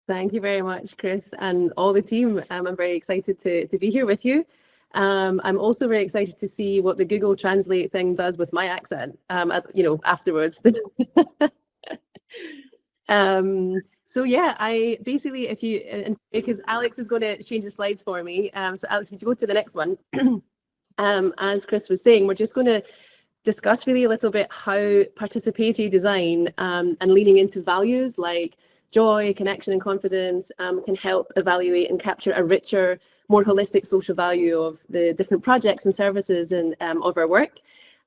Thank you very much, Chris, and all the team. I'm very excited to be here with you. I'm also very excited to see what the Google Translate thing does with my accent, afterwards. So yeah, I basically, because Alex is going to change the slides for me. So Alex, would you go to the next one? As Chris was saying, we're just going to discuss really a little bit how participatory design and leaning into values like joy, connection, and confidence can help evaluate and capture a richer, more holistic social value of the different projects and services and of our work.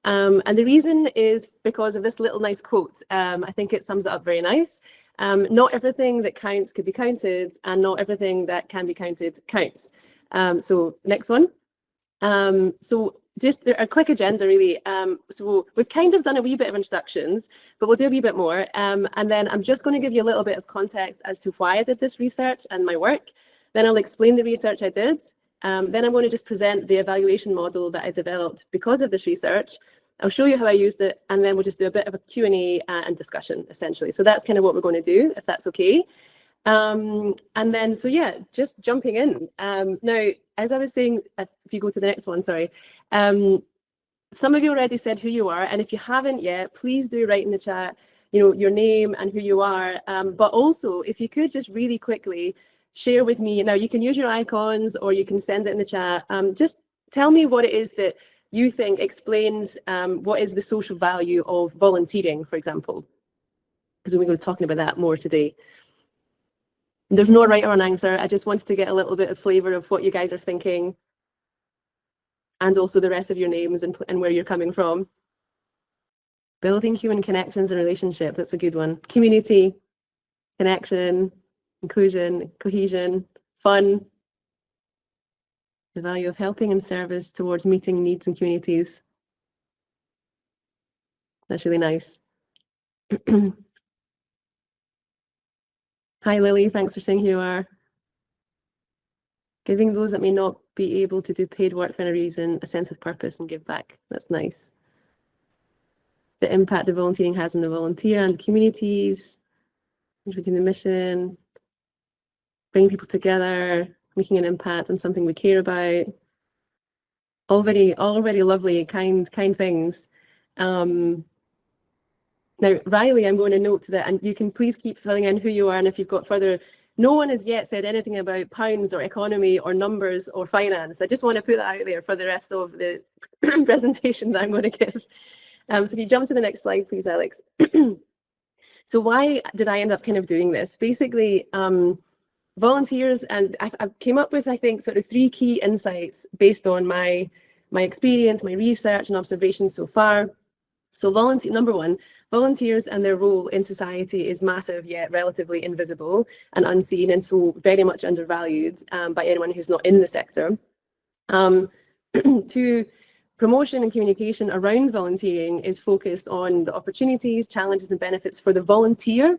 And the reason is because of this little nice quote. I think it sums it up very nice. Not everything that counts could be counted, and not everything that can be counted counts. So next one. So just a quick agenda, really. So we've kind of done a wee bit of introductions, but we'll do a wee bit more. And then I'm just going to give you a little bit of context as to why I did this research and my work. Then I'll explain the research I did. Then I'm going to just present the evaluation model that I developed because of this research. I'll show you how I used it, and then we'll just do a bit of a Q&A and discussion, essentially. So that's kind of what we're going to do, if that's okay. And then, so yeah, just jumping in. Now, as I was saying, if you go to the next one, sorry. Some of you already said who you are, and if you haven't yet, please do write in the chat, your name and who you are. But also, if you could just really quickly share with me, now you can use your icons or you can send it in the chat. Just tell me what it is that you think explains what is the social value of volunteering, for example, because we're going to be talking about that more today. There's no right or wrong answer. I just wanted to get a little bit of flavor of what you guys are thinking, and also the rest of your names and where you're coming from. Building human connections and relationships, that's a good one. Community, connection, inclusion, cohesion, fun. The value of helping and service towards meeting needs in communities. That's really nice. Hi, Lily. Thanks for saying who you are. Giving those that may not be able to do paid work for any reason a sense of purpose and give back. That's nice. The impact that volunteering has on the volunteer and the communities, contributing the mission, bringing people together, making an impact on something we care about. All very lovely, kind things. Now, Riley, I'm going to note that, and you can please keep filling in who you are, and if you've got further, no one has yet said anything about pounds or economy or numbers or finance. I just want to put that out there for the rest of the presentation that I'm going to give. So if you jump to the next slide, please, Alex. So why did I end up kind of doing this? Basically, volunteers, and I came up with, I think, sort of 3 key insights based on my experience, my research and observations so far. So number one, volunteers and their role in society is massive yet relatively invisible and unseen, and so very much undervalued by anyone who's not in the sector. 2, promotion and communication around volunteering is focused on the opportunities, challenges and benefits for the volunteer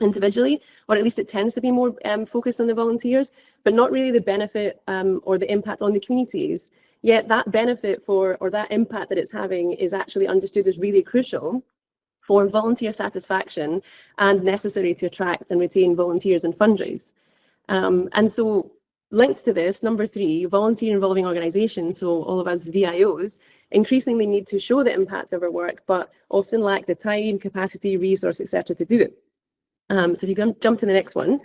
individually, or at least it tends to be more focused on the volunteers, but not really the benefit or the impact on the communities. Yet that benefit or that impact that it's having is actually understood as really crucial for volunteer satisfaction and necessary to attract and retain volunteers and fundraise. And so linked to this, number 3, volunteer involving organizations, so all of us VIOs, increasingly need to show the impact of our work, but often lack the time, capacity, resource, etc. to do it. So if you jump to the next one,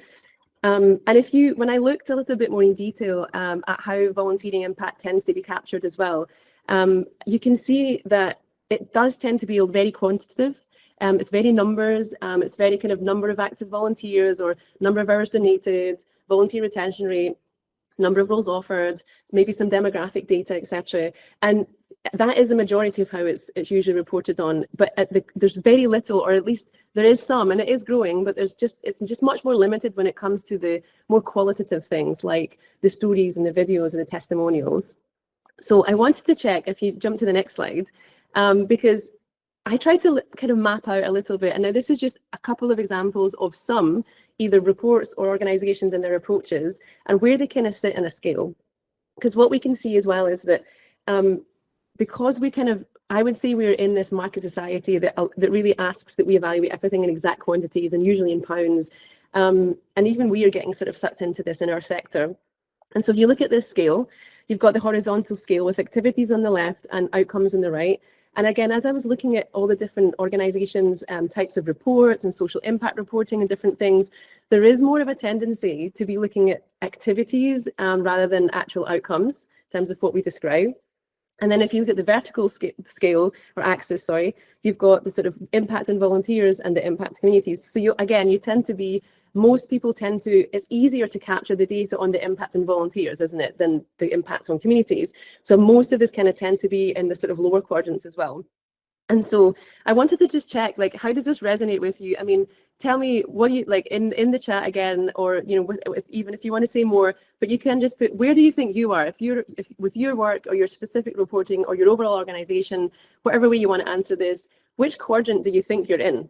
and when I looked a little bit more in detail at how volunteering impact tends to be captured as well, you can see that it does tend to be very quantitative. It's very numbers, it's very kind of number of active volunteers or number of hours donated, volunteer retention rate, number of roles offered, maybe some demographic data, etc. And that is the majority of how it's usually reported on. But there's very little, or at least there is some, and it is growing, but it's just much more limited when it comes to the more qualitative things like the stories and the videos and the testimonials. So I wanted to check, if you jump to the next slide, because I tried to kind of map out a little bit. And now this is just a couple of examples of some either reports or organizations and their approaches and where they kind of sit in a scale. Because what we can see as well is that because we kind of, I would say we're in this market society that really asks that we evaluate everything in exact quantities and usually in pounds. And even we are getting sort of sucked into this in our sector. And so if you look at this scale, you've got the horizontal scale with activities on the left and outcomes on the right. And again, as I was looking at all the different organizations and types of reports and social impact reporting and different things, there is more of a tendency to be looking at activities rather than actual outcomes in terms of what we describe. And then if you look at the vertical scale or axis, sorry, you've got the sort of impact on volunteers and the impact communities. So you tend to be, most people tend to, it's easier to capture the data on the impact on volunteers, isn't it, than the impact on communities. So most of us kind of tend to be in the sort of lower quadrants as well. And so I wanted to just check, like, how does this resonate with you? I mean, tell me what you like in the chat again, or, you know, even if you want to say more, but you can just put, where do you think you are? If with your work or your specific reporting or your overall organization, whatever way you want to answer this, which quadrant do you think you're in?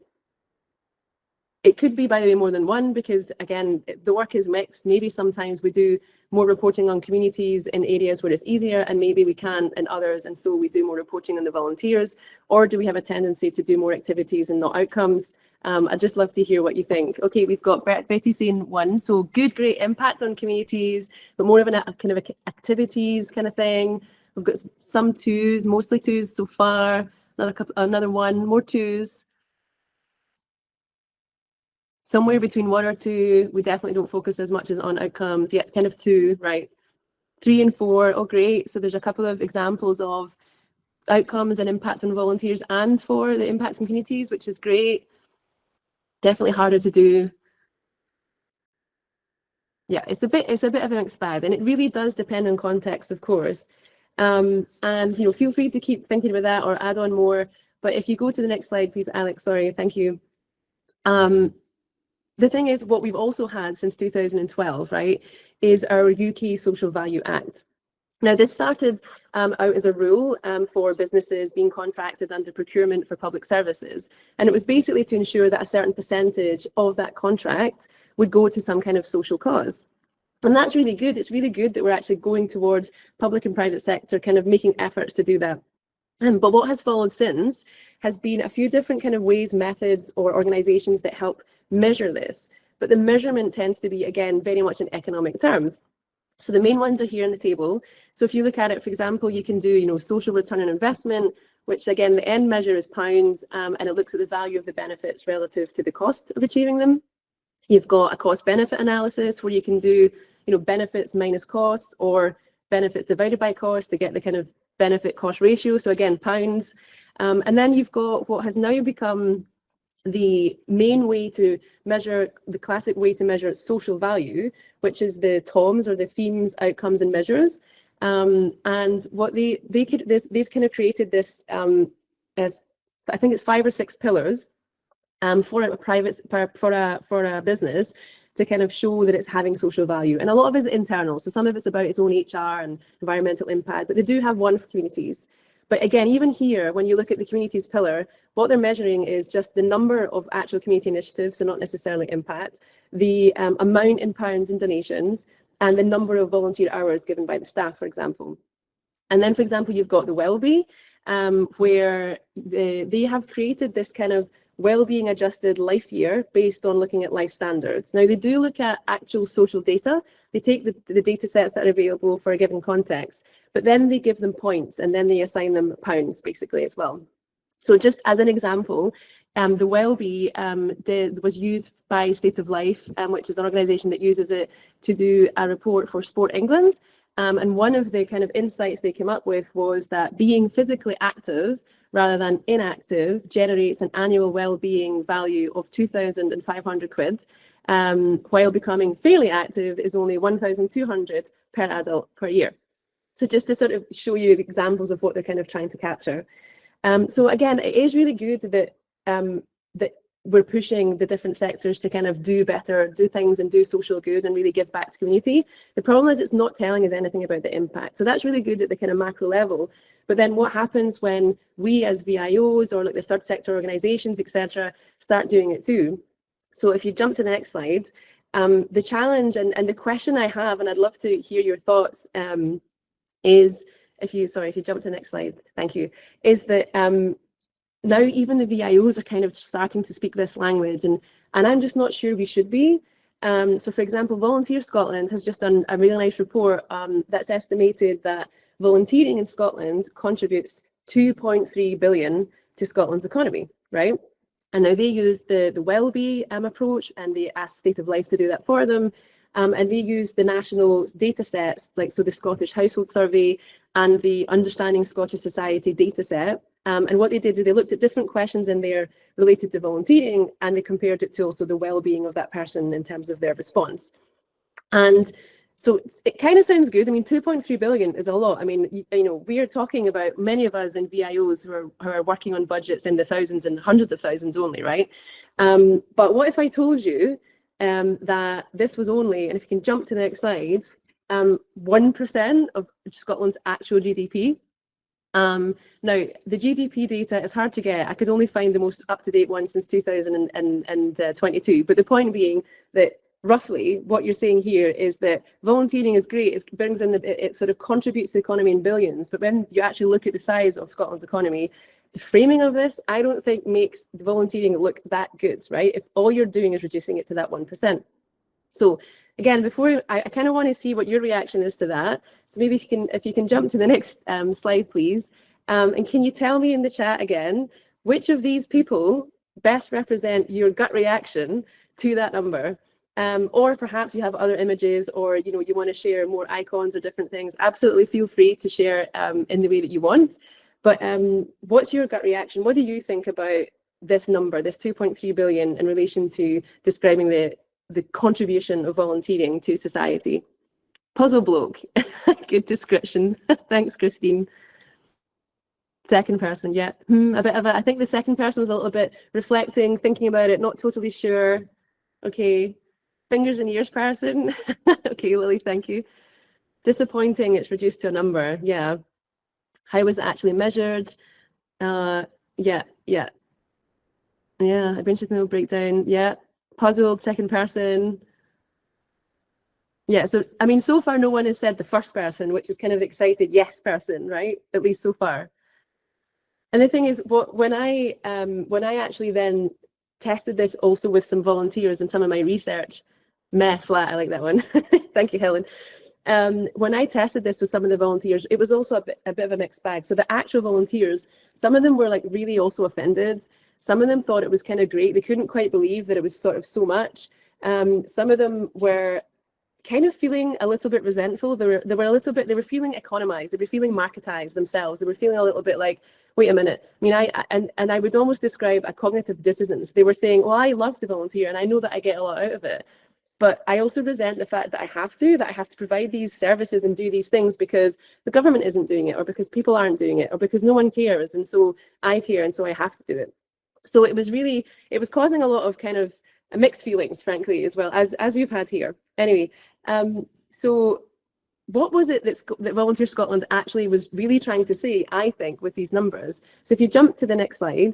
It could be, by the way, more than one, because again, the work is mixed. Maybe sometimes we do more reporting on communities in areas where it's easier, and maybe we can in others, and so we do more reporting on the volunteers. Or do we have a tendency to do more activities and not outcomes? I'd just love to hear what you think. Okay, we've got Betty saying 1, so good, great impact on communities, but more of a kind of activities kind of thing. We've got some 2s, mostly 2s so far. Another 1, more 2s. Somewhere between 1 or 2, we definitely don't focus as much as on outcomes. Yeah, kind of 2, right? 3 and 4, oh great. So there's a couple of examples of outcomes and impact on volunteers and for the impact on communities, which is great. Definitely harder to do. Yeah, it's a bit of a mixed bag, and it really does depend on context, of course. And you know, feel free to keep thinking about that or add on more. But if you go to the next slide, please, Alex. Sorry, thank you. The thing is, what we've also had since 2012, right, is our UK Social Value Act. Now, this started out as a rule for businesses being contracted under procurement for public services. And it was basically to ensure that a certain percentage of that contract would go to some kind of social cause. And that's really good. It's really good that we're actually going towards public and private sector kind of making efforts to do that. But what has followed since has been a few different kind of ways, methods, or organizations that help measure this. But the measurement tends to be, again, very much in economic terms. So the main ones are here on the table. So if you look at it, for example, you can do, you know, social return on investment, which again, the end measure is pounds, and it looks at the value of the benefits relative to the cost of achieving them. You've got a cost benefit analysis where you can do, you know, benefits minus costs or benefits divided by cost to get the kind of benefit cost ratio. So again, pounds. And then you've got what has now become the main way to measure, the classic way to measure social value, which is the TOMs, or the themes, outcomes, and measures. And what they've kind of created this as, I think it's 5 or 6 pillars for a business to kind of show that it's having social value. And a lot of it is internal. So some of it's about its own HR and environmental impact, but they do have one for communities. But again, even here, when you look at the communities pillar, what they're measuring is just the number of actual community initiatives, so not necessarily impact, the amount in pounds in donations, and the number of volunteer hours given by the staff, for example. And then, for example, you've got the Wellbe, where they have created this kind of well-being adjusted life year based on looking at life standards. Now, they do look at actual social data. They take the data sets that are available for a given context, but then they give them points and then they assign them pounds basically as well. So just as an example, the Wellbe was used by State of Life, which is an organisation that uses it to do a report for Sport England. And one of the kind of insights they came up with was that being physically active rather than inactive generates an annual well-being value of 2,500 quid, while becoming fairly active is only 1,200 per adult per year. So just to sort of show you the examples of what they're kind of trying to capture. So again, it is really good that that we're pushing the different sectors to kind of do better, do things and do social good and really give back to community. The problem is it's not telling us anything about the impact. So that's really good at the kind of macro level. But then what happens when we as VIOs or like the third sector organizations, etc., start doing it too? So if you jump to the next slide, the challenge and the question I have, and I'd love to hear your thoughts, is if you jump to the next slide, thank you, is that now even the VIOs are kind of starting to speak this language, and I'm just not sure we should be. So for example, Volunteer Scotland has just done a really nice report that's estimated that volunteering in Scotland contributes 2.3 billion to Scotland's economy, right? And now they use the Wellbe approach, and they ask State of Life to do that for them. And they use the national data sets, like so the Scottish Household Survey and the Understanding Scottish Society data set. And what they did is they looked at different questions in there related to volunteering, and they compared it to also the well-being of that person in terms of their response. And so it kind of sounds good. I mean, 2.3 billion is a lot. I mean, you know, we are talking about many of us in VIOs who are working on budgets in the thousands and hundreds of thousands only, right? But what if I told you that this was only, and if you can jump to the next slide, 1% of Scotland's actual GDP. Now, the GDP data is hard to get. I could only find the most up-to-date one since 2022. But the point being that roughly what you're saying here is that volunteering is great. It brings in, it sort of contributes to the economy in billions. But when you actually look at the size of Scotland's economy, the framing of this, I don't think makes the volunteering look that good, right? If all you're doing is reducing it to that 1%. So again, before I kind of want to see what your reaction is to that. So maybe if you can jump to the next slide, please. And can you tell me in the chat again, which of these people best represent your gut reaction to that number? Or perhaps you have other images, or you know, you want to share more icons or different things. Absolutely feel free to share in the way that you want. But what's your gut reaction? What do you think about this number, this 2.3 billion, in relation to describing the contribution of volunteering to society? Puzzle bloke. Good description. Thanks, Christine. Second person, yeah. A bit of a, I think the second person was a little bit reflecting, thinking about it, not totally sure. Okay. Fingers and ears person. Okay, Lily, thank you. Disappointing, it's reduced to a number. Yeah. How was it actually measured? Yeah. I'd be interested to know breakdown. Yeah. Puzzled, second person. Yeah, so I mean, so far no one has said the first person, which is kind of excited yes person, right? At least so far. And the thing is, when I actually then tested this also with some volunteers in some of my research, flat, I like that one. Thank you, Helen. When I tested this with some of the volunteers, it was also a bit of a mixed bag. So the actual volunteers, some of them were like really also offended. Some of them thought it was kind of great. They couldn't quite believe that it was sort of so much. Some of them were kind of feeling a little bit resentful. They were feeling economized. They were feeling marketized themselves. They were feeling a little bit like, wait a minute. I mean, I would almost describe a cognitive dissonance. They were saying, well, I love to volunteer and I know that I get a lot out of it. But I also resent the fact that I have to provide these services and do these things because the government isn't doing it, or because people aren't doing it, or because no one cares. And so I care, and so I have to do it. So it was causing a lot of kind of mixed feelings, frankly, as well as we've had here. Anyway, so what was it that Volunteer Scotland actually was really trying to say, I think, with these numbers? So if you jump to the next slide,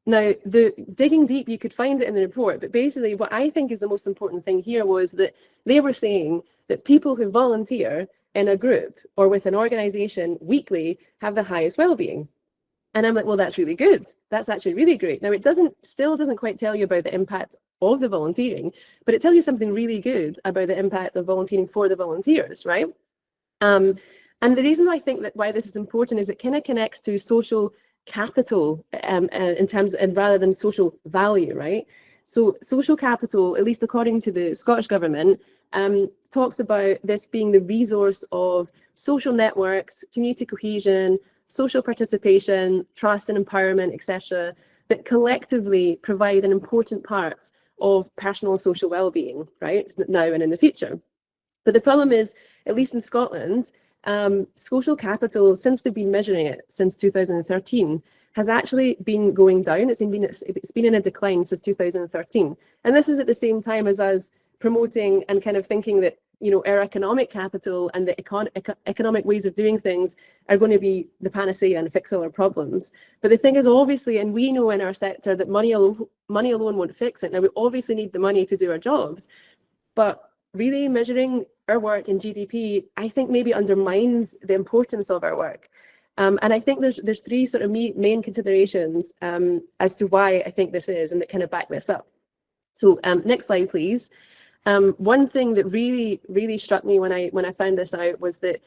now, the digging deep, you could find it in the report, but basically what I think is the most important thing here was that they were saying that people who volunteer in a group or with an organization weekly have the highest well-being. And I'm like, well, that's really good. That's actually really great. Now, it still doesn't quite tell you about the impact of the volunteering, but it tells you something really good about the impact of volunteering for the volunteers, right? And the reason I think that why this is important is it kind of connects to social capital in terms, and rather than social value, right? So social capital, at least according to the Scottish government, talks about this being the resource of social networks, community cohesion, social participation, trust and empowerment, etc., that collectively provide an important part of personal and social well-being, right, now and in the future. But the problem is, at least in Scotland, social capital, since they've been measuring it since 2013, has actually been going down. It's been in a decline since 2013. And this is at the same time as us promoting and kind of thinking that, you know, our economic capital and the economic ways of doing things are going to be the panacea and fix all our problems. But the thing is, obviously, and we know in our sector that money alone won't fix it. Now, we obviously need the money to do our jobs, but really measuring our work in GDP, I think maybe undermines the importance of our work. And I think there's three sort of main considerations as to why I think this is, and that kind of back this up. So next slide, please. One thing that really struck me when I found this out was that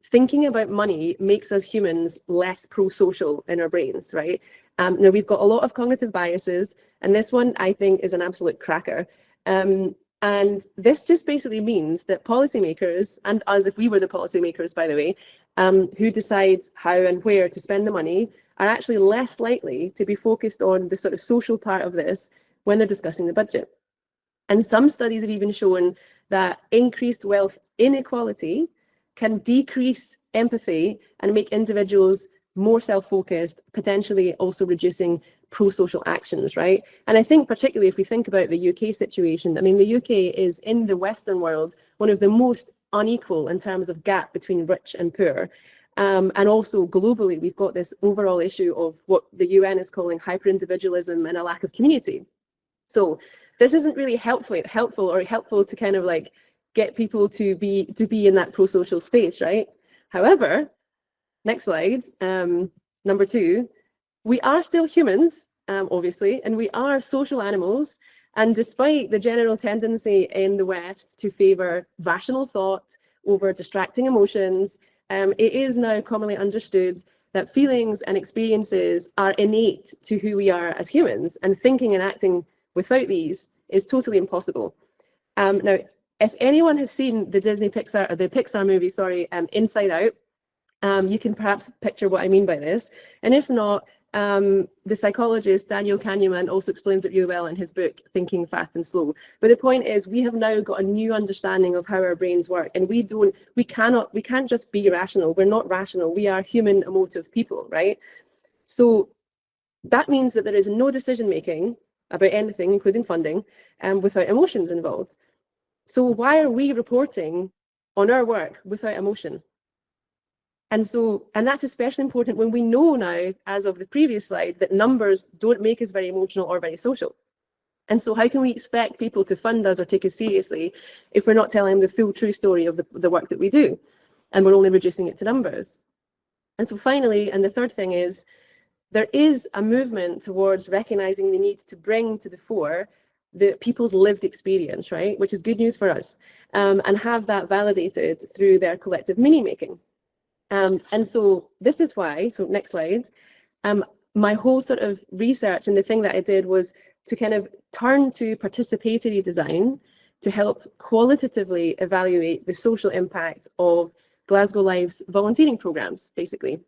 thinking about money makes us humans less pro-social in our brains, right? Now we've got a lot of cognitive biases, and this one I think is an absolute cracker. And this just basically means that policymakers, and us if we were the policymakers, by the way, who decide how and where to spend the money, are actually less likely to be focused on the sort of social part of this when they're discussing the budget. And some studies have even shown that increased wealth inequality can decrease empathy and make individuals more self-focused, potentially also reducing pro-social actions, right? And I think particularly if we think about the UK situation, I mean, the UK is in the Western world, one of the most unequal in terms of gap between rich and poor. And also globally, we've got this overall issue of what the UN is calling hyper-individualism and a lack of community. So this isn't really helpful to kind of like get people to be in that pro-social space, right? However, next slide, number 2, we are still humans, obviously, and we are social animals. And despite the general tendency in the West to favor rational thought over distracting emotions, it is now commonly understood that feelings and experiences are innate to who we are as humans, and thinking and acting without these is totally impossible. Now, if anyone has seen the Pixar movie, Inside Out, you can perhaps picture what I mean by this. And if not, the psychologist Daniel Kahneman also explains it really well in his book, Thinking Fast and Slow. But the point is, we have now got a new understanding of how our brains work, and we can't just be rational. We're not rational. We are human, emotive people, right? So that means that there is no decision making about anything, including funding, without emotions involved. So why are we reporting on our work without emotion? And that's especially important when we know now, as of the previous slide, that numbers don't make us very emotional or very social. And so how can we expect people to fund us or take us seriously if we're not telling them the full true story of the work that we do, and we're only reducing it to numbers? And so finally, and the third thing is, there is a movement towards recognizing the need to bring to the fore the people's lived experience, right? Which is good news for us, and have that validated through their collective meaning making. And so this is why, so next slide, my whole sort of research and the thing that I did was to kind of turn to participatory design to help qualitatively evaluate the social impact of Glasgow Life's volunteering programs, basically.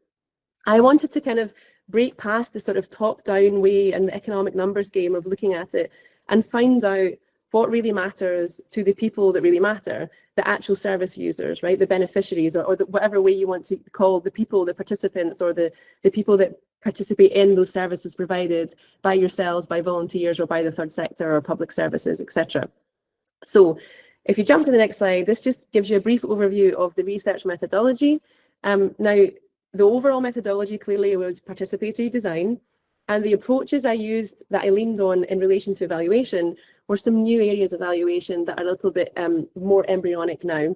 I wanted to kind of break past the sort of top-down way and the economic numbers game of looking at it and find out what really matters to the people that really matter, the actual service users, right? The beneficiaries, or whatever way you want to call the people, the participants, or the people that participate in those services provided by yourselves, by volunteers, or by the third sector or public services, etc. So if you jump to the next slide, this just gives you a brief overview of the research methodology. Now, the overall methodology clearly was participatory design, and the approaches I used that I leaned on in relation to evaluation were some new areas of evaluation that are a little bit more embryonic now.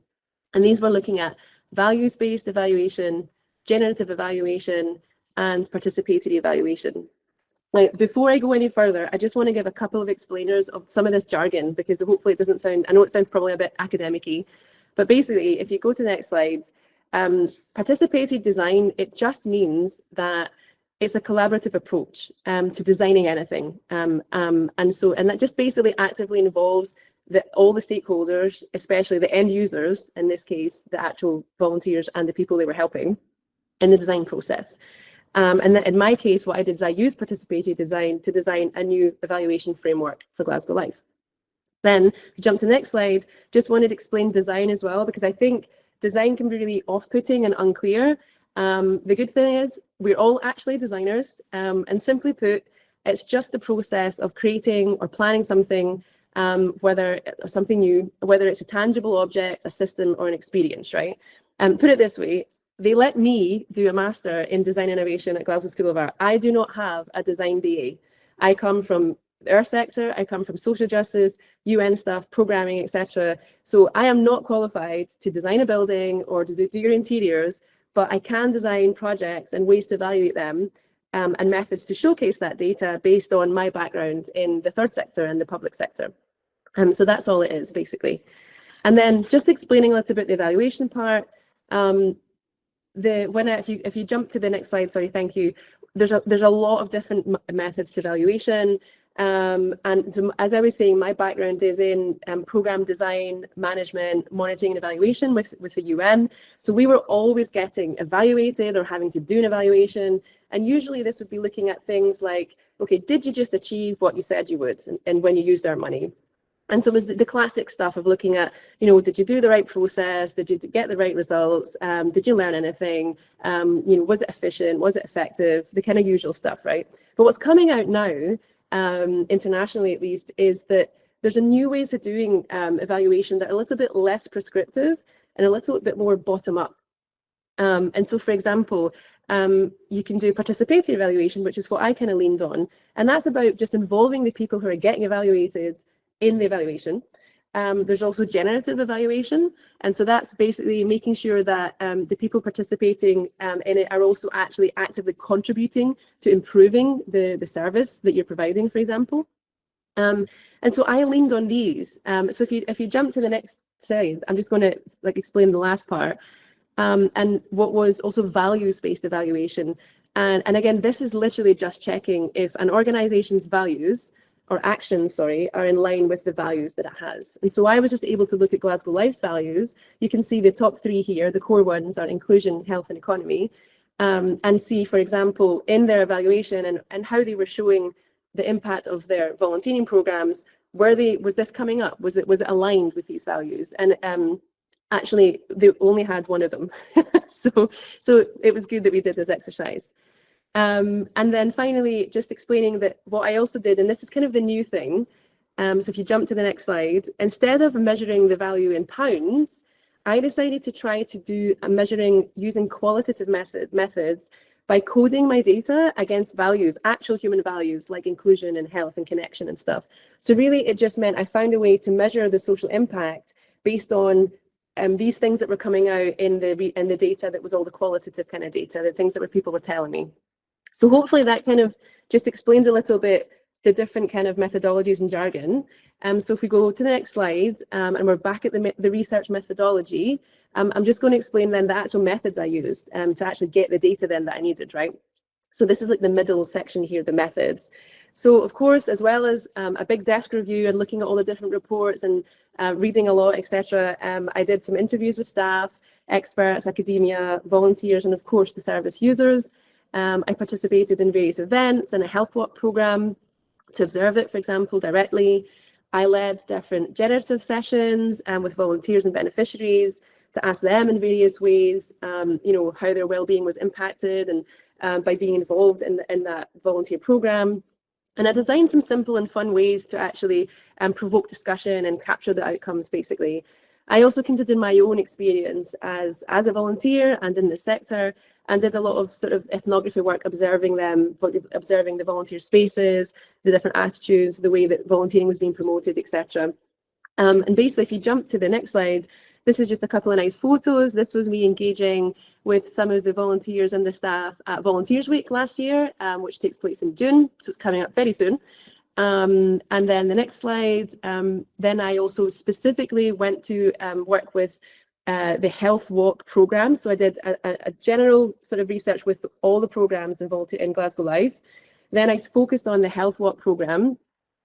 And these were looking at values-based evaluation, generative evaluation, and participatory evaluation. Now, before I go any further, I just want to give a couple of explainers of some of this jargon, because hopefully it doesn't sound, I know it sounds probably a bit academic-y, but basically, if you go to the next slide, participatory design, it just means that it's a collaborative approach to designing anything. And that just basically actively involves all the stakeholders, especially the end users, in this case, the actual volunteers and the people they were helping in the design process. And then in my case, what I did is I used participatory design to design a new evaluation framework for Glasgow Life. Then, if you jump to the next slide, just wanted to explain design as well, because I think design can be really off-putting and unclear. The good thing is we're all actually designers, and simply put, it's just the process of creating or planning something, whether something new, whether it's a tangible object, a system, or an experience, right? Put it this way, they let me do a master in design innovation at Glasgow School of Art. I do not have a design BA. I come from our sector, I come from social justice, UN stuff, programming, etc. So I am not qualified to design a building or to do your interiors, but I can design projects and ways to evaluate them and methods to showcase that data based on my background in the third sector and the public sector. So that's all it is, basically. And then just explaining a little bit the evaluation part. If you jump to the next slide, sorry, thank you. There's a lot of different methods to evaluation. And so, as I was saying, my background is in program design, management, monitoring and evaluation with the UN. So we were always getting evaluated or having to do an evaluation. And usually this would be looking at things like, okay, did you just achieve what you said you would and when you used our money? And so it was the classic stuff of looking at, did you do the right process? Did you get the right results? Did you learn anything? Was it efficient? Was it effective? The kind of usual stuff, right? But what's coming out now, internationally at least, is that there's a new ways of doing evaluation that are a little bit less prescriptive and a little bit more bottom up. And so, for example, you can do participatory evaluation, which is what I kind of leaned on. And that's about just involving the people who are getting evaluated in the evaluation. There's also generative evaluation. And so that's basically making sure that the people participating in it are also actually actively contributing to improving the service that you're providing, for example. And so I leaned on these. So if you jump to the next slide, I'm just going to explain the last part. And what was also values-based evaluation. And again, this is literally just checking if an organization's values or actions, are in line with the values that it has. And so I was just able to look at Glasgow Life's values. You can see the top three here. The core ones are inclusion, health, and economy. And see, for example, in their evaluation and how they were showing the impact of their volunteering programs, was this coming up? Was it aligned with these values? And actually, they only had one of them. so it was good that we did this exercise. And then finally, just explaining that what I also did, and this is kind of the new thing. So if you jump to the next slide, instead of measuring the value in pounds, I decided to try to do a measuring using qualitative methods by coding my data against values, actual human values like inclusion and health and connection and stuff. So really, it just meant I found a way to measure the social impact based on these things that were coming out in the data that was all the qualitative kind of data, the things that people were telling me. So hopefully that kind of just explains a little bit the different kind of methodologies and jargon. So if we go to the next slide, and we're back at the research methodology, I'm just going to explain then the actual methods I used to actually get the data then that I needed, right? So this is like the middle section here, the methods. So of course, as well as a big desk review and looking at all the different reports and reading a lot, etc., I did some interviews with staff, experts, academia, volunteers, and of course the service users. I participated in various events and a health walk program to observe it, for example, directly. I led different generative sessions with volunteers and beneficiaries to ask them in various ways, how their well-being was impacted and by being involved in that volunteer program. And I designed some simple and fun ways to actually provoke discussion and capture the outcomes, basically. I also considered my own experience as a volunteer and in the sector, and did a lot of sort of ethnography work, observing the volunteer spaces, the different attitudes, the way that volunteering was being promoted, etc. And basically, if you jump to the next slide, this is just a couple of nice photos. This was me engaging with some of the volunteers and the staff at Volunteers Week last year, which takes place in June, so it's coming up very soon. And then the next slide, then I also specifically went to work with the health walk program. So I did a general sort of research with all the programs involved in Glasgow Life. Then I focused on the health walk program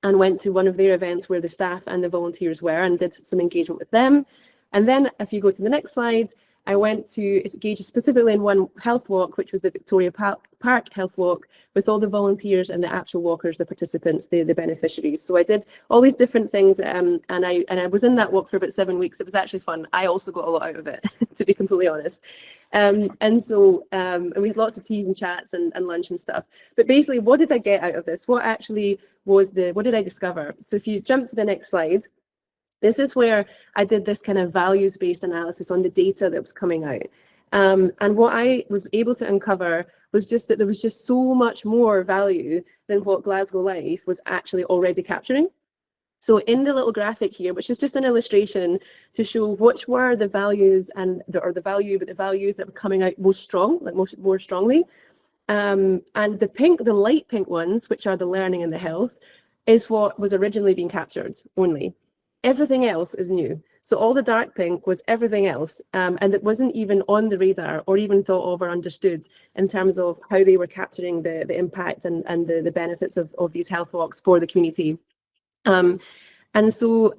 and went to one of their events where the staff and the volunteers were and did some engagement with them. And then if you go to the next slide, I went to engage specifically in one health walk, which was the Victoria Park health walk, with all the volunteers and the actual walkers, the participants, the beneficiaries. So I did all these different things, and I was in that walk for about 7 weeks. It was actually fun. I also got a lot out of it, to be completely honest. And we had lots of teas and chats and lunch and stuff. But basically, what did I get out of this? What did I discover? So if you jump to the next slide, this is where I did this kind of values-based analysis on the data that was coming out. And what I was able to uncover was just that there was just so much more value than what Glasgow Life was actually already capturing. So in the little graphic here, which is just an illustration to show which were the values and the values that were coming out more strongly. And the light pink ones, which are the learning and the health, is what was originally being captured only. Everything else is new. So all the dark pink was everything else, and it wasn't even on the radar or even thought of or understood in terms of how they were capturing the impact and the benefits of these health walks for the community. And so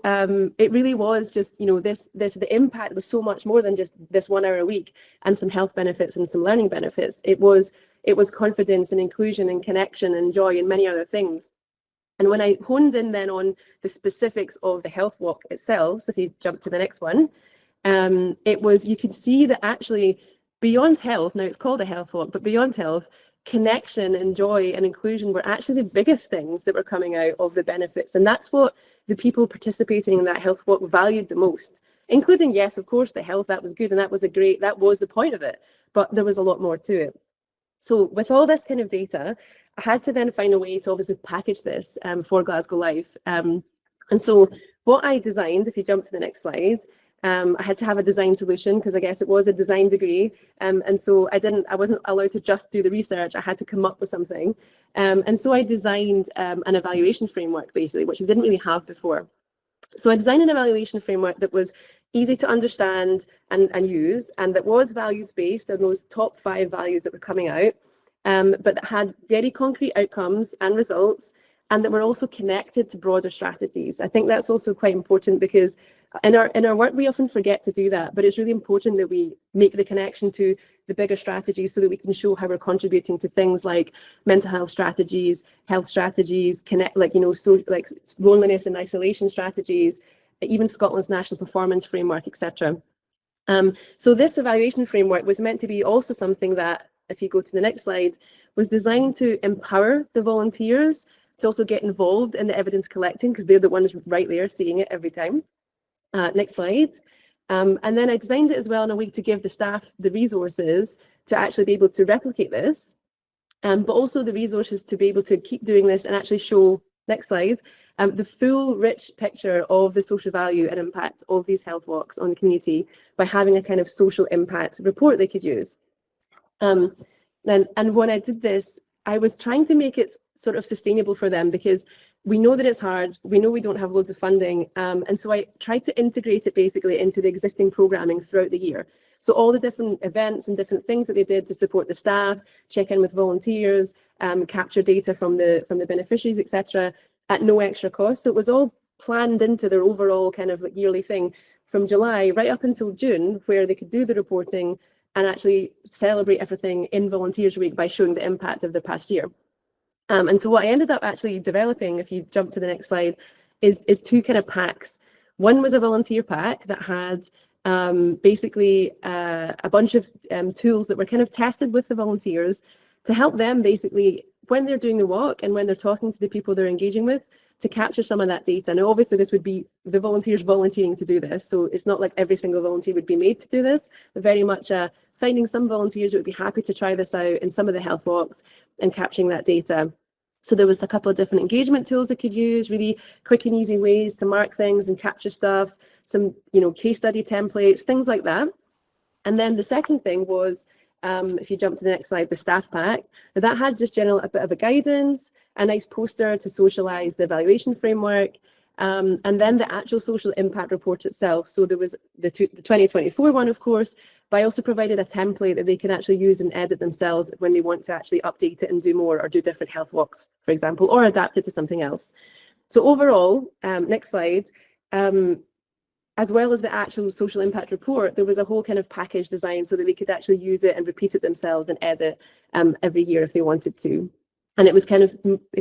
it really was just, the impact was so much more than just this 1 hour a week and some health benefits and some learning benefits. It was confidence and inclusion and connection and joy and many other things. And when I honed in then on the specifics of the health walk itself, so if you jump to the next one, you could see that actually beyond health, now it's called a health walk, but beyond health, connection and joy and inclusion were actually the biggest things that were coming out of the benefits. And that's what the people participating in that health walk valued the most, including, yes, of course, the health, that was good. And that was the point of it, but there was a lot more to it. So with all this kind of data, I had to then find a way to obviously package this for Glasgow Life. And so what I designed, if you jump to the next slide, I had to have a design solution because I guess it was a design degree. And so I wasn't allowed to just do the research. I had to come up with something. And so I designed an evaluation framework, basically, which I didn't really have before. So I designed an evaluation framework that was easy to understand and use, and that was values-based on those top 5 values that were coming out, but that had very concrete outcomes and results, and that were also connected to broader strategies. I think that's also quite important because in our work, we often forget to do that, but it's really important that we make the connection to the bigger strategies so that we can show how we're contributing to things like mental health strategies, loneliness and isolation strategies, even Scotland's national performance framework, etc. So this evaluation framework was meant to be also something that, if you go to the next slide, was designed to empower the volunteers to also get involved in the evidence collecting because they're the ones right there seeing it every time. Next slide. And then I designed it as well in a way to give the staff the resources to actually be able to replicate this, but also the resources to be able to keep doing this and actually show, next slide, the full rich picture of the social value and impact of these health walks on the community by having a kind of social impact report they could use. And when I did this, I was trying to make it sort of sustainable for them because we know that it's hard. We know we don't have loads of funding. And so I tried to integrate it basically into the existing programming throughout the year. So all the different events and different things that they did to support the staff, check in with volunteers, capture data from the beneficiaries, etc., at no extra cost. So it was all planned into their overall kind of like yearly thing from July right up until June, where they could do the reporting and actually celebrate everything in Volunteers Week by showing the impact of the past year. And so what I ended up actually developing, if you jump to the next slide, is 2 kind of packs. One was a volunteer pack that had basically a bunch of tools that were kind of tested with the volunteers to help them basically, when they're doing the walk and when they're talking to the people they're engaging with, to capture some of that data. Now, obviously, this would be the volunteers volunteering to do this. So it's not like every single volunteer would be made to do this, but very much finding some volunteers who would be happy to try this out in some of the health walks and capturing that data. So there was a couple of different engagement tools they could use, really quick and easy ways to mark things and capture stuff, some case study templates, things like that. And then the second thing was, if you jump to the next slide, the staff pack. That had just a bit of a guidance, a nice poster to socialize the evaluation framework, and then the actual social impact report itself. So there was the 2024 one, of course, but I also provided a template that they can actually use and edit themselves when they want to actually update it and do more or do different health walks, for example, or adapt it to something else. So overall, next slide, as well as the actual social impact report, there was a whole kind of package design so that they could actually use it and repeat it themselves and edit every year if they wanted to. And it was kind of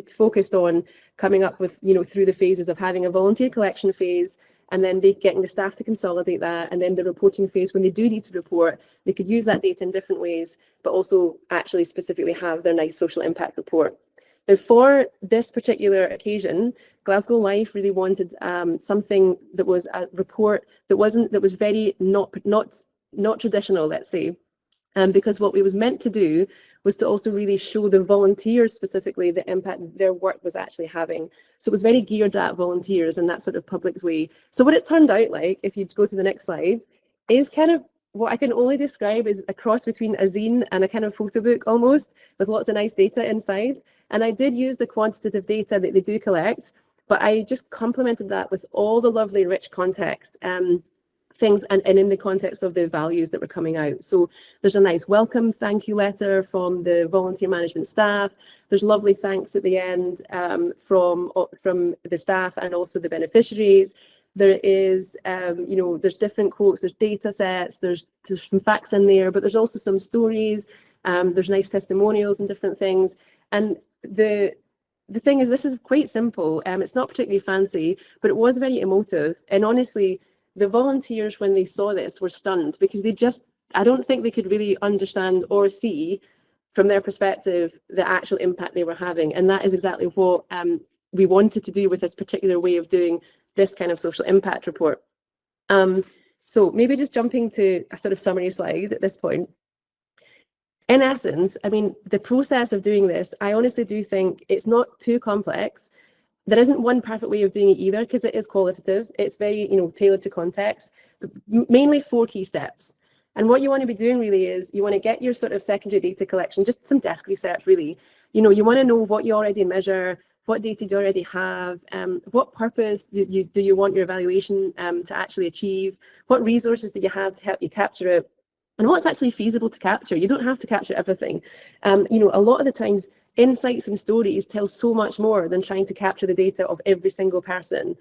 focused on coming up with, through the phases of having a volunteer collection phase and then getting the staff to consolidate that. And then the reporting phase, when they do need to report, they could use that data in different ways, but also actually specifically have their nice social impact report. Now, for this particular occasion, Glasgow Life really wanted something that was a report that was very not traditional, let's say, because what we was meant to do was to also really show the volunteers specifically the impact their work was actually having. So it was very geared at volunteers in that sort of public way. So what it turned out like, if you go to the next slide, is kind of what I can only describe is a cross between a zine and a kind of photo book almost, with lots of nice data inside. And I did use the quantitative data that they do collect, but I just complemented that with all the lovely rich context things and in the context of the values that were coming out. So there's a nice welcome thank you letter from the volunteer management staff. There's lovely thanks at the end from the staff and also the beneficiaries. There is, you know, there's different quotes, there's data sets, there's some facts in there, but there's also some stories. There's nice testimonials and different things. And the thing is, this is quite simple. It's not particularly fancy, but it was very emotive. And honestly, the volunteers, when they saw this, were stunned because I don't think they could really understand or see from their perspective the actual impact they were having. And that is exactly what we wanted to do with this particular way of doing this kind of social impact report. So maybe just jumping to a sort of summary slide at this point. In essence, I mean, the process of doing this, I honestly do think it's not too complex. There isn't one perfect way of doing it either, because it is qualitative. It's very, you know, tailored to context, but mainly 4 key steps. And what you want to be doing really is you want to get your sort of secondary data collection, just some desk research really. You know, you want to know what you already measure, what data do you already have, what purpose do you want your evaluation to actually achieve, what resources do you have to help you capture it, and what's actually feasible to capture. You don't have to capture everything. You know, a lot of the times, insights and stories tell so much more than trying to capture the data of every single person.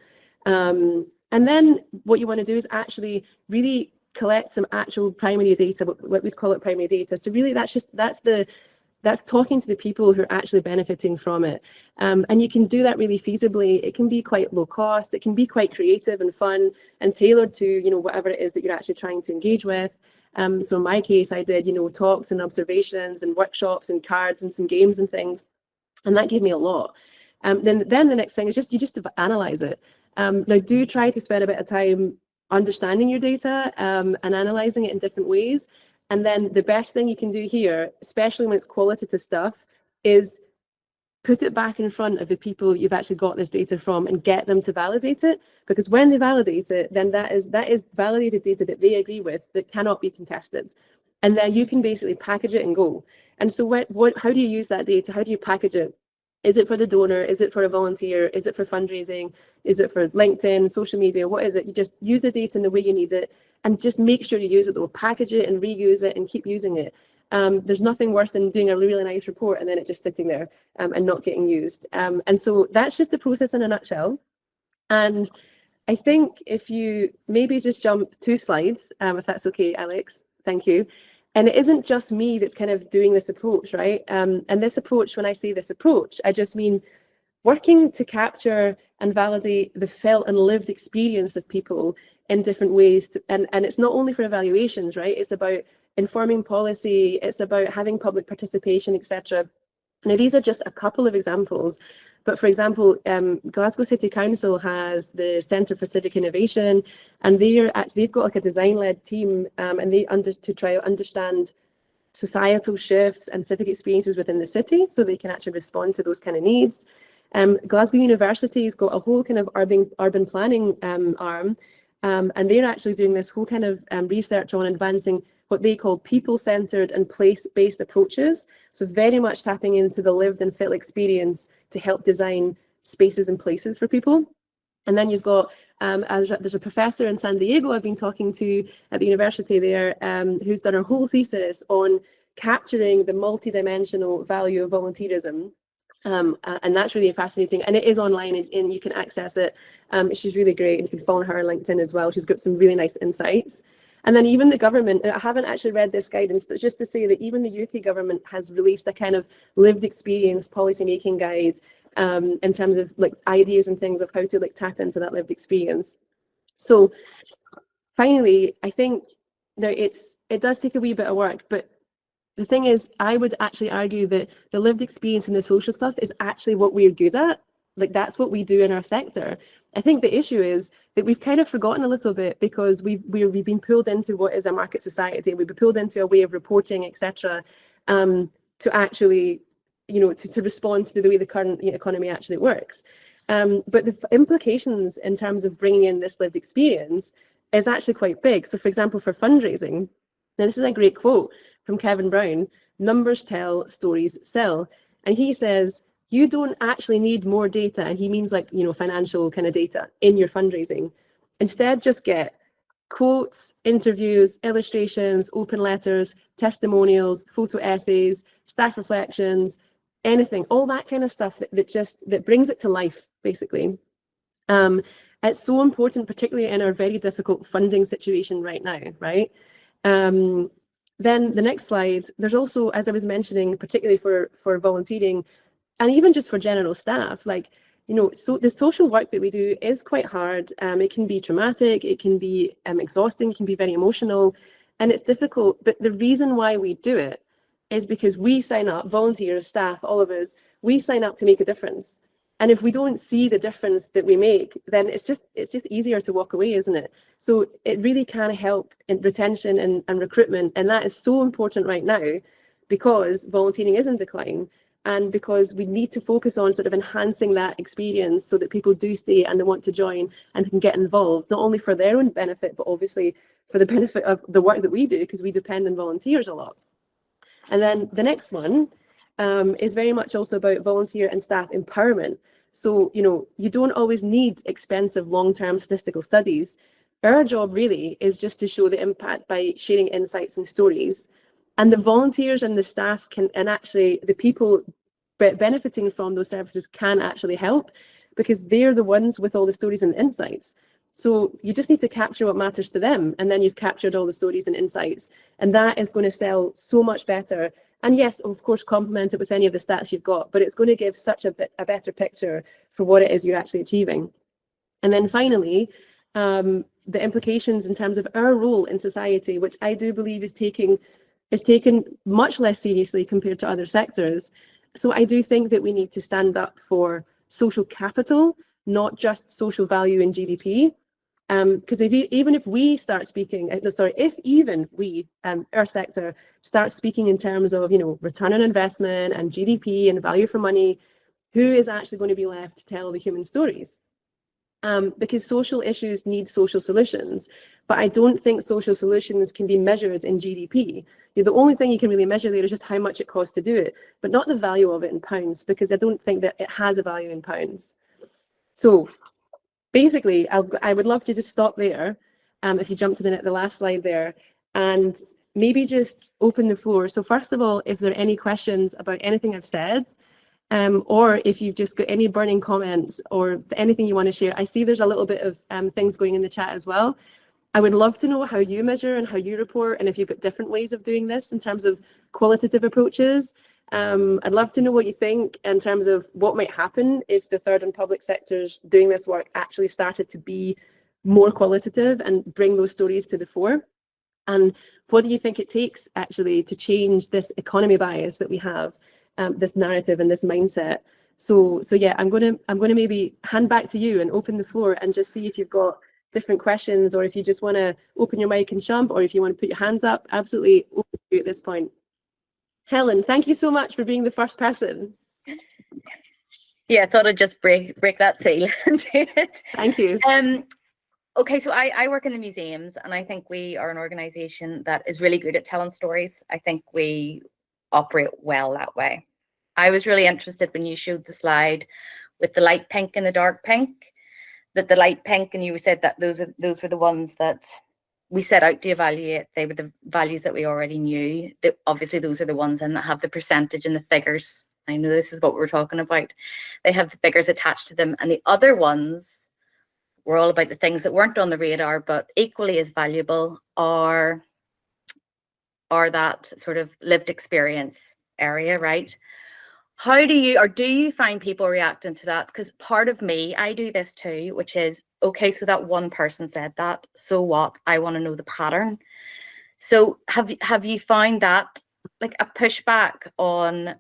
And then what you want to do is actually really collect some actual primary data, what we'd call it primary data. So really that's talking to the people who are actually benefiting from it. And you can do that really feasibly. It can be quite low cost. It can be quite creative and fun and tailored to, you know, whatever it is that you're actually trying to engage with. So in my case, I did, you know, talks and observations and workshops and cards and some games and things, and that gave me a lot. Then the next thing is you just analyze it. Now do try to spend a bit of time understanding your data and analyzing it in different ways. And then the best thing you can do here, especially when it's qualitative stuff, is put it back in front of the people you've actually got this data from and get them to validate it. Because when they validate it, then that is validated data that they agree with that cannot be contested. And then you can basically package it and go. And so how do you use that data? How do you package it? Is it for the donor? Is it for a volunteer? Is it for fundraising? Is it for LinkedIn, social media? What is it? You just use the data in the way you need it and just make sure you use it though. Package it and reuse it and keep using it. There's nothing worse than doing a really nice report and then it just sitting there and not getting used. And so that's just the process in a nutshell. And I think if you maybe just jump 2 slides, if that's okay, Alex, thank you. And it isn't just me that's kind of doing this approach, right? And this approach, when I say this approach, I just mean working to capture and validate the felt and lived experience of people in different ways. And it's not only for evaluations, right? It's about informing policy, it's about having public participation, etc. Now, these are just a couple of examples. But for example, Glasgow City Council has the Centre for Civic Innovation, and they've got like a design-led team, and to try to understand societal shifts and civic experiences within the city, so they can actually respond to those kind of needs. Glasgow University's got a whole kind of urban planning arm, and they're actually doing this whole kind of research on advancing what they call people-centered and place-based approaches. So very much tapping into the lived and felt experience to help design spaces and places for people. And then you've got, there's a professor in San Diego I've been talking to at the university there, who's done her whole thesis on capturing the multidimensional value of volunteerism. And that's really fascinating. And it is online and you can access it. She's really great. And you can follow her on LinkedIn as well. She's got some really nice insights. And then even the government, I haven't actually read this guidance, but just to say that even the UK government has released a kind of lived experience policy making guide in terms of like ideas and things of how to like tap into that lived experience. So finally, I think it does take a wee bit of work, but the thing is, I would actually argue that the lived experience and the social stuff is actually what we're good at. Like that's what we do in our sector. I think the issue is that we've kind of forgotten a little bit because we've been pulled into what is a market society. We've been pulled into a way of reporting, etc., to actually, to respond to the way the current economy actually works. But the implications in terms of bringing in this lived experience is actually quite big. So, for example, for fundraising, Now, this is a great quote from Kevin Brown: "Numbers tell, stories sell." And he says, you don't actually need more data. And he means like, financial kind of data in your fundraising. Instead, just get quotes, interviews, illustrations, open letters, testimonials, photo essays, staff reflections, anything, all that kind of stuff that brings it to life, basically. It's so important, particularly in our very difficult funding situation right now, right? Then the next slide, there's also, as I was mentioning, particularly for volunteering, and even just for general staff, like, so the social work that we do is quite hard. It can be traumatic, it can be exhausting, it can be very emotional, and it's difficult. But the reason why we do it is because we sign up, volunteers, staff, all of us, we sign up to make a difference. And if we don't see the difference that we make, then it's just easier to walk away, isn't it? So it really can help in retention and recruitment. And that is so important right now, because volunteering is in decline. And because we need to focus on sort of enhancing that experience so that people do stay and they want to join and can get involved, not only for their own benefit, but obviously for the benefit of the work that we do, because we depend on volunteers a lot. And then the next one is very much also about volunteer and staff empowerment. So, you don't always need expensive long-term statistical studies. Our job really is just to show the impact by sharing insights and stories. And the volunteers and the staff and actually the people benefiting from those services can actually help, because they're the ones with all the stories and insights. So you just need to capture what matters to them, and then you've captured all the stories and insights, and that is going to sell so much better. And yes, of course, complement it with any of the stats you've got, but it's going to give such a better picture for what it is you're actually achieving. And then finally, the implications in terms of our role in society, which I do believe is taken much less seriously compared to other sectors. So I do think that we need to stand up for social capital, not just social value in GDP. Because even if we start speaking, our sector starts speaking in terms of, return on investment and GDP and value for money, who is actually going to be left to tell the human stories? Because social issues need social solutions, but I don't think social solutions can be measured in GDP. The only thing you can really measure there is just how much it costs to do it, but not the value of it in pounds, because I don't think that it has a value in pounds. So basically, I would love to just stop there, if you jump to the last slide there, and maybe just open the floor. So first of all, if there are any questions about anything I've said, or if you've just got any burning comments or anything you want to share. I see there's a little bit of things going in the chat as well. I would love to know how you measure and how you report, and if you've got different ways of doing this in terms of qualitative approaches. I'd love to know what you think in terms of what might happen if the third and public sectors doing this work actually started to be more qualitative and bring those stories to the fore. And what do you think it takes actually to change this economy bias that we have, this narrative and this mindset? So yeah, I'm going to maybe hand back to you and open the floor and just see if you've got different questions, or if you just want to open your mic and jump, or if you want to put your hands up. Absolutely open to you at this point. Helen, thank you so much for being the first person. Yeah, I thought I'd just break that seal and do it. Thank you. Okay, so I work in the museums, and I think we are an organisation that is really good at telling stories. I think we operate well that way. I was really interested when you showed the slide with the light pink and the dark pink, that the light pink, and you said that those were the ones that we set out to evaluate. They were the values that we already knew. That obviously those are the ones that have the percentage and the figures. I know this is what we're talking about. They have the figures attached to them, and the other ones were all about the things that weren't on the radar, but equally as valuable are that sort of lived experience area, right? How do you find people reacting to that? Because part of me, I do this too, which is, okay, so that one person said that, so what? I want to know the pattern. So have you found that like a pushback on,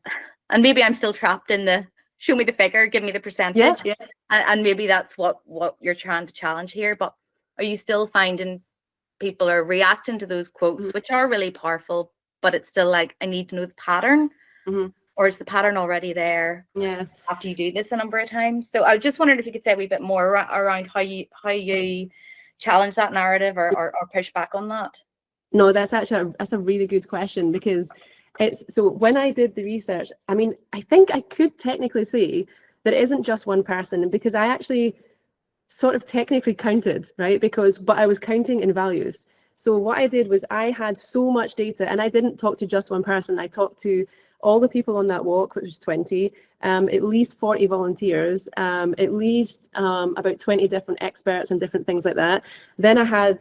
and maybe I'm still trapped in the show me the figure, give me the percentage. Yeah. And maybe that's what you're trying to challenge here, but are you still finding people are reacting to those quotes, which are really powerful, but it's still like, I need to know the pattern? Or is the pattern already there after you do this a number of times? So I just wondered if you could say a wee bit more around how you challenge that narrative or push back on that. No, that's a really good question, because so when I did the research, I mean, I think I could technically say that it isn't just one person, because I actually sort of technically counted, right? But I was counting in values. So what I did was I had so much data, and I didn't talk to just one person. I talked to all the people on that walk, which was 20, at least 40 volunteers, at least about 20 different experts and different things like that. Then I had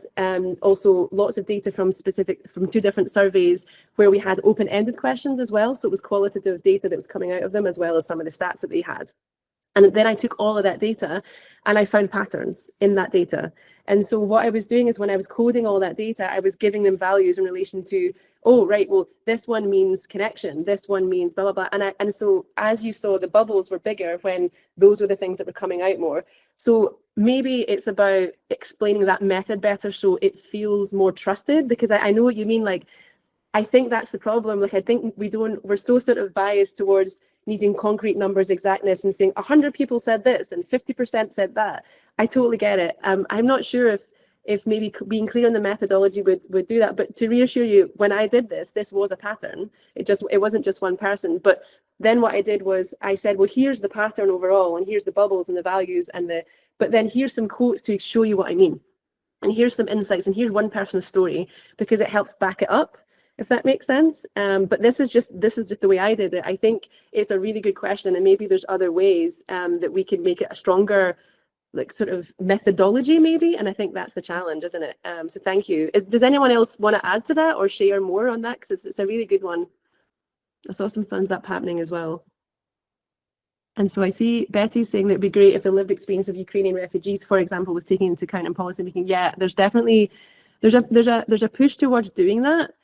also lots of data from 2 different surveys where we had open-ended questions as well. So it was qualitative data that was coming out of them, as well as some of the stats that they had. And then I took all of that data and I found patterns in that data. And so what I was doing is, when I was coding all that data, I was giving them values in relation to, oh, right, well, this one means connection, this one means blah, blah, blah. And so as you saw, the bubbles were bigger when those were the things that were coming out more. So maybe it's about explaining that method better so it feels more trusted, because I know what you mean. Like, I think that's the problem. Like, I think we're so sort of biased towards needing concrete numbers, exactness, and saying 100 people said this and 50% said that. I totally get it. I'm not sure if maybe being clear on the methodology would do that. But to reassure you, when I did this was a pattern. It wasn't just one person. But then what I did was I said, well, here's the pattern overall, and here's the bubbles and the values but then here's some quotes to show you what I mean. And here's some insights, and here's one person's story, because it helps back it up, if that makes sense. But this is just the way I did it. I think it's a really good question, and maybe there's other ways that we can make it a stronger, like, sort of methodology maybe. And I think that's the challenge, isn't it? So thank you. Does anyone else want to add to that or share more on that? Because it's a really good one. I saw some thumbs up happening as well. And so I see Betty saying that it'd be great if the lived experience of Ukrainian refugees, for example, was taken into account in policy making. Yeah, there's definitely there's a push towards doing that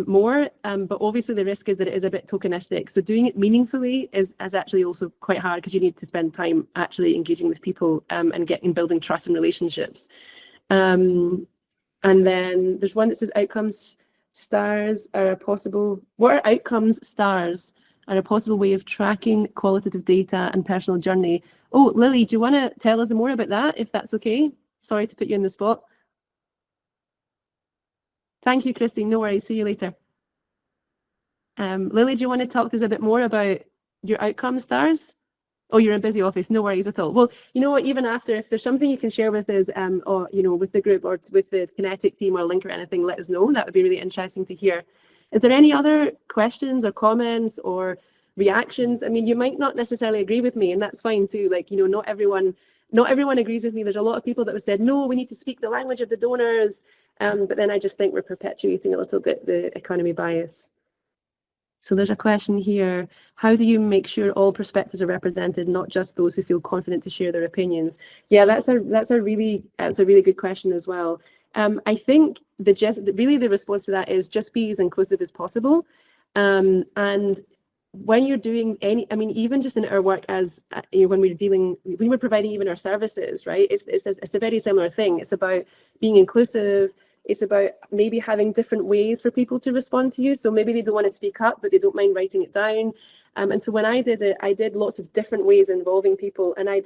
more, but obviously the risk is that it is a bit tokenistic. So doing it meaningfully is actually also quite hard, because you need to spend time actually engaging with people and building trust and relationships. And then there's one that says outcomes stars are a possible. What are outcomes stars? Are a possible way of tracking qualitative data and personal journey. Oh, Lily, do you want to tell us more about that, if that's okay? Sorry to put you in the spot. Thank you, Christine. No worries. See you later. Lily, do you want to talk to us a bit more about your outcome stars? Oh, you're in a busy office. No worries at all. Well, you know what, even after, if there's something you can share with us, or, you know, with the group or with the Kinetic team or link or anything, let us know. That would be really interesting to hear. Is there any other questions or comments or reactions? I mean, you might not necessarily agree with me, and that's fine too. Like, you know, not everyone agrees with me. There's a lot of people that have said, no, we need to speak the language of the donors. But then I just think we're perpetuating a little bit the economy bias. So there's a question here. How do you make sure all perspectives are represented, not just those who feel confident to share their opinions? Yeah, that's a really good question as well. I think the response to that is just be as inclusive as possible. And when you're doing I mean, even just in our work as when we're providing even our services, right? It's a very similar thing. It's about being inclusive. It's about maybe having different ways for people to respond to you. So maybe they don't want to speak up, but they don't mind writing it down. And so when I did it, I did lots of different ways involving people. And I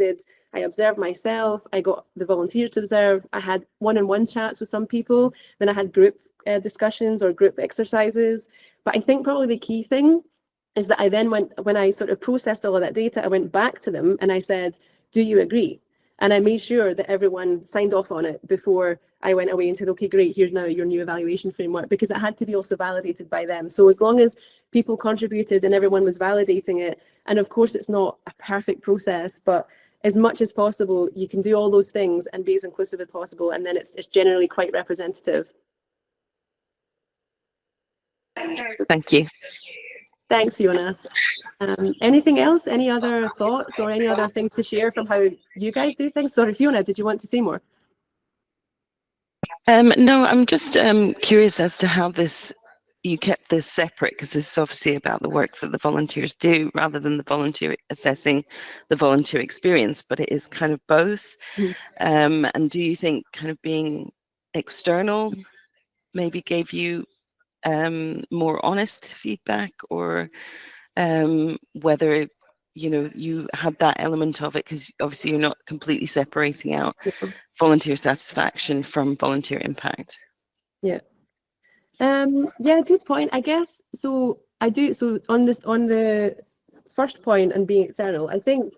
observed myself. I got the volunteers to observe. I had one-on-one chats with some people. Then I had group discussions or group exercises. But I think probably the key thing is that I then when I sort of processed all of that data, I went back to them and I said, do you agree? And I made sure that everyone signed off on it before I went away and said, okay, great, here's now your new evaluation framework, because it had to be also validated by them. So as long as people contributed and everyone was validating it, and of course it's not a perfect process, but as much as possible, you can do all those things and be as inclusive as possible, and then it's generally quite representative. Thank you. Thanks, Fiona. Anything else? Any other thoughts or any other things to share from how you guys do things? Sorry, Fiona, did you want to say more? No, I'm just curious as to how you kept this separate, because this is obviously about the work that the volunteers do rather than the volunteer assessing the volunteer experience, but it is kind of both. Mm-hmm. And do you think kind of being external maybe gave you more honest feedback, or whether you had that element of it, because obviously you're not completely separating out volunteer satisfaction from volunteer impact? Yeah. Yeah, good point. I guess so. I do. So on the first point and being external, I think,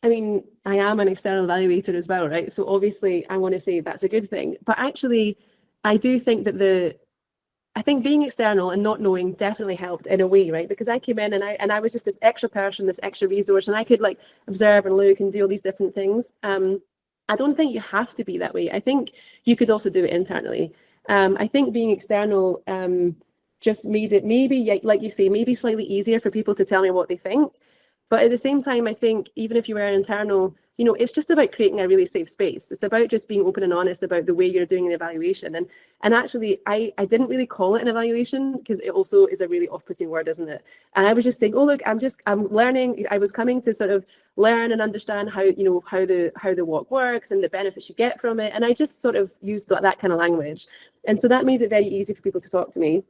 I mean, I am an external evaluator as well, right? So obviously I want to say that's a good thing. But actually, I do think that I think being external and not knowing definitely helped in a way, right? Because I came in and I was just this extra person, this extra resource, and I could like observe and look and do all these different things. I don't think you have to be that way. I think you could also do it internally. I think being external just made it maybe, like you say, maybe slightly easier for people to tell me what they think. But at the same time, I think even if you were internal, you know, it's just about creating a really safe space. It's about just being open and honest about the way you're doing an evaluation. And actually, I didn't really call it an evaluation because it also is a really off-putting word, isn't it? And I was just saying, oh, look, I'm learning. I was coming to sort of learn and understand how, you know, how the walk works and the benefits you get from it. And I just sort of used that kind of language. And so that made it very easy for people to talk to me.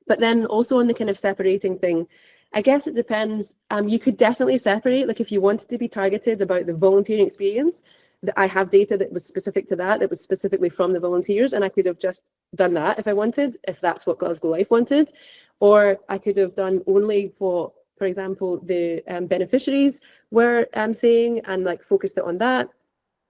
But then also on the kind of separating thing, I guess it depends. You could definitely separate, like if you wanted to be targeted about the volunteering experience, that I have data that was specific to that was specifically from the volunteers, and I could have just done that if I wanted, if that's what Glasgow Life wanted. Or I could have done only what, for example, the beneficiaries were saying and like focused it on that.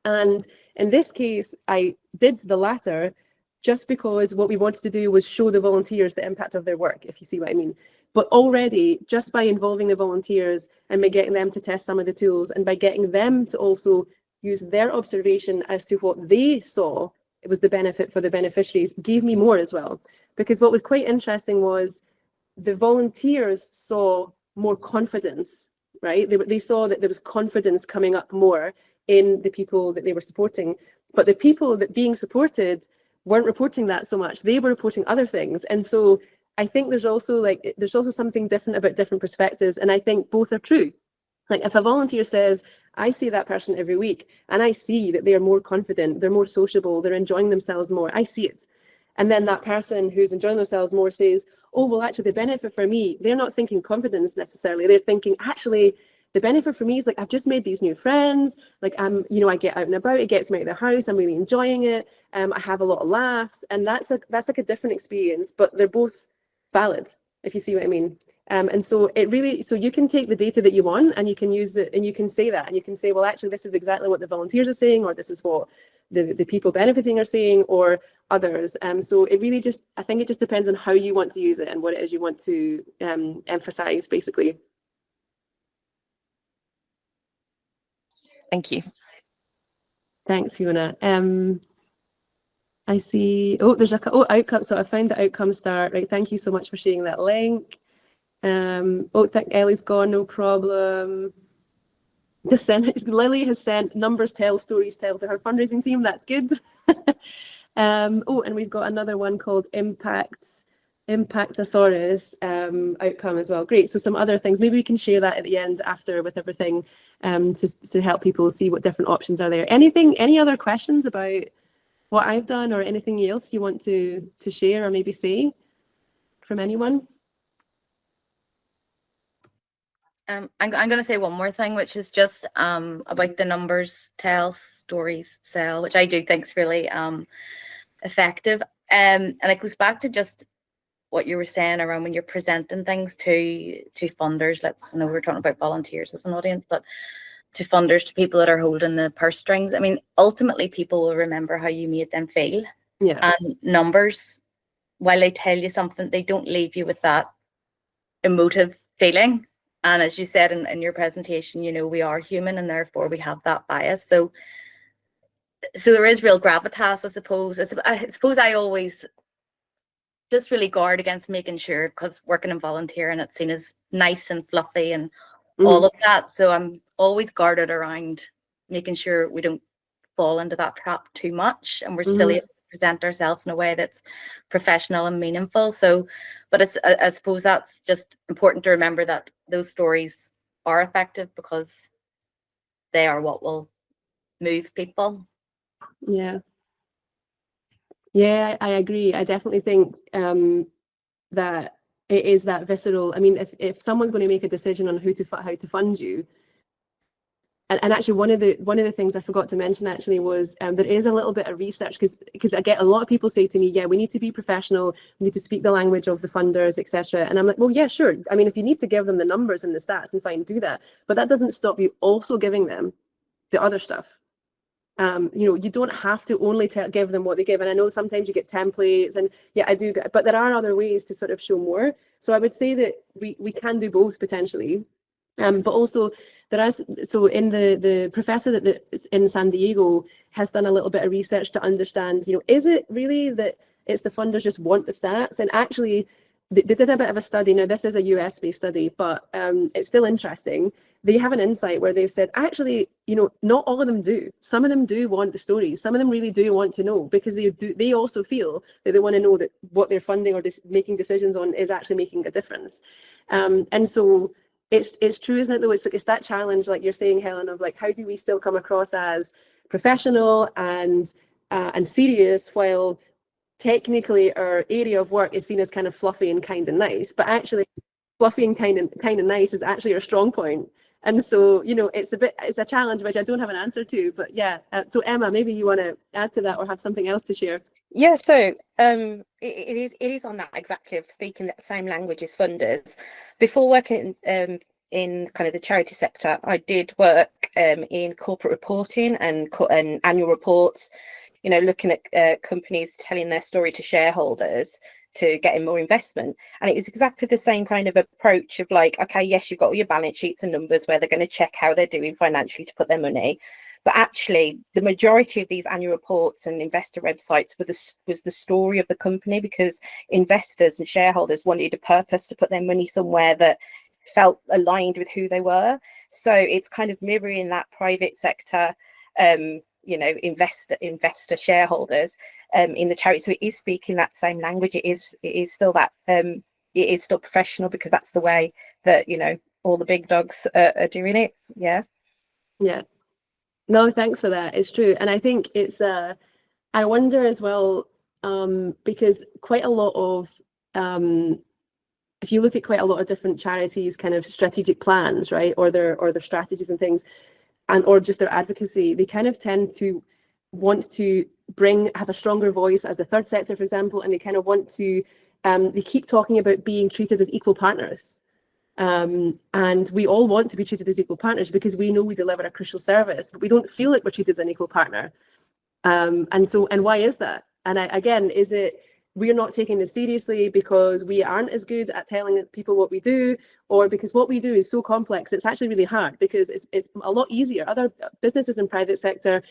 And in this case, I did the latter just because what we wanted to do was show the volunteers the impact of their work, if you see what I mean. But already, just by involving the volunteers and by getting them to test some of the tools and by getting them to also use their observation as to what they saw, it was the benefit for the beneficiaries, gave me more as well. Because what was quite interesting was the volunteers saw more confidence, right? They saw that there was confidence coming up more in the people that they were supporting. But the people that being supported weren't reporting that so much. They were reporting other things. And so I think there's also something different about different perspectives. And I think both are true. Like if a volunteer says, I see that person every week and I see that they are more confident, they're more sociable, they're enjoying themselves more, I see it. And then that person who's enjoying themselves more says, oh, well, actually the benefit for me, they're not thinking confidence necessarily. They're thinking, actually, the benefit for me is like, I've just made these new friends. Like I get out and about, it gets me out of the house. I'm really enjoying it. I have a lot of laughs, and that's like a different experience, but they're both valid, if you see what I mean. And so you can take the data that you want and you can use it and you can say that, and you can say, well, actually, this is exactly what the volunteers are saying, or this is what the people benefiting are saying, or others. So it really I think it just depends on how you want to use it and what it is you want to emphasize, basically. Thank you. Thanks, Fiona. I see, there's outcome. So I found the outcome start, right? Thank you so much for sharing that link. Think Ellie's gone, no problem. Lily has sent numbers tell, stories tell to her fundraising team. That's good. And we've got another one called Impactosaurus outcome as well. Great. So some other things. Maybe we can share that at the end after with everything to help people see what different options are there. Any other questions about what I've done or anything else you want to share or maybe say from anyone? I'm going to say one more thing, which is just about the numbers tell, stories sell, which I do think is really effective. And it goes back to just what you were saying around when you're presenting things to funders. I know we're talking about volunteers as an audience, but to funders, to people that are holding the purse strings. I mean, ultimately, people will remember how you made them feel. Yeah. And numbers, while they tell you something, they don't leave you with that emotive feeling. And as you said in your presentation, you know, we are human and therefore we have that bias. So there is real gravitas, I suppose. I suppose I always just really guard against making sure, because working in volunteering, it's seen as nice and fluffy and all of that. So I'm always guarded around making sure we don't fall into that trap too much and we're still able to present ourselves in a way that's professional and meaningful. So, but I suppose that's just important to remember, that those stories are effective because they are what will move people. Yeah, I agree. I definitely think that it is that visceral. I mean, if someone's going to make a decision on how to fund you, And actually, one of the things I forgot to mention actually was there is a little bit of research, because I get a lot of people say to me, yeah, we need to be professional, we need to speak the language of the funders, etc. And I'm like, well, yeah, sure. I mean, if you need to give them the numbers and the stats, and fine, do that. But that doesn't stop you also giving them the other stuff. You don't have to only give them what they give. And I know sometimes you get templates, and yeah, I do get, but there are other ways to sort of show more. So I would say that we can do both potentially. But also so in the professor that's in San Diego has done a little bit of research to understand, is it really that it's the funders just want the stats? And actually they did a bit of a study. Now this is a US based study, but it's still interesting. They have an insight where they've said, actually, not all of them do. Some of them do want the stories. Some of them really do want to know, because they also feel that they want to know that what they're funding or making decisions on is actually making a difference. And so it's true, isn't it, though? It's that challenge, like you're saying, Helen, of like, how do we still come across as professional and serious, while technically our area of work is seen as kind of fluffy and kind of nice, but actually fluffy and kind of nice is actually our strong point. And so, it's a challenge which I don't have an answer to, but yeah. So Emma, maybe you want to add to that or have something else to share. Yeah, so it is on that exactly of speaking that same language as funders. Before working in kind of the charity sector, I did work in corporate reporting and annual reports, looking at companies telling their story to shareholders to get in more investment. And it was exactly the same kind of approach of like, okay, yes, you've got all your balance sheets and numbers where they're going to check how they're doing financially to put their money. But actually, the majority of these annual reports and investor websites was the story of the company, because investors and shareholders wanted a purpose to put their money somewhere that felt aligned with who they were. So it's kind of mirroring that private sector, investor shareholders in the charity. So it is speaking that same language. It is still that it is still professional, because that's the way that all the big dogs are doing it. Yeah. No, thanks for that. It's true. And I think it's, I wonder as well, because quite a lot of, if you look at quite a lot of different charities, kind of strategic plans, right, or their strategies and things, or just their advocacy, they kind of tend to want to have a stronger voice as the third sector, for example, and they kind of want to, they keep talking about being treated as equal partners. And we all want to be treated as equal partners because we know we deliver a crucial service, but we don't feel like we're treated as an equal partner. And why is that? And again, is it we're not taking this seriously because we aren't as good at telling people what we do, or because what we do is so complex? It's actually really hard, because it's a lot easier. Other businesses in private sector,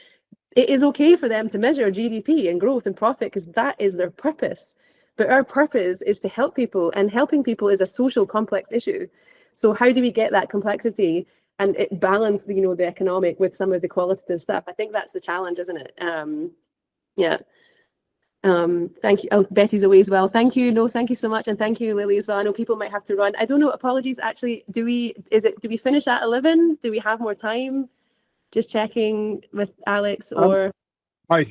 it is okay for them to measure GDP and growth and profit because that is their purpose. But our purpose is to help people, and helping people is a social complex issue. So how do we get that complexity and it balance the economic with some of the qualitative stuff? I think that's the challenge, isn't it? Yeah. Thank you. Oh, Betty's away as well. Thank you. No, thank you so much. And thank you, Lily, as well. I know people might have to run. I don't know. Apologies. Actually, do we finish at 11? Do we have more time? Just checking with Alex or. Hi.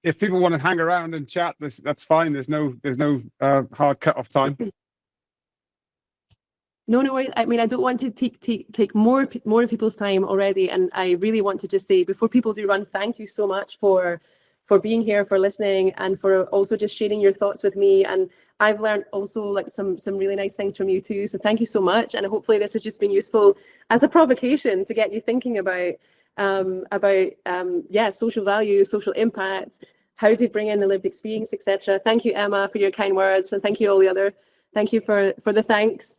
If people want to hang around and chat, that's fine. There's no hard cut-off time. No worries. I mean, I don't want to take more of people's time already, and I really want to just say, before people do run, thank you so much for being here, for listening, and for also just sharing your thoughts with me. And I've learned also like some really nice things from you too. So thank you so much. And hopefully this has just been useful as a provocation to get you thinking about social value, social impact, how to bring in the lived experience, etc. Thank you, Emma, for your kind words, and thank you all the other. Thank you for the thanks.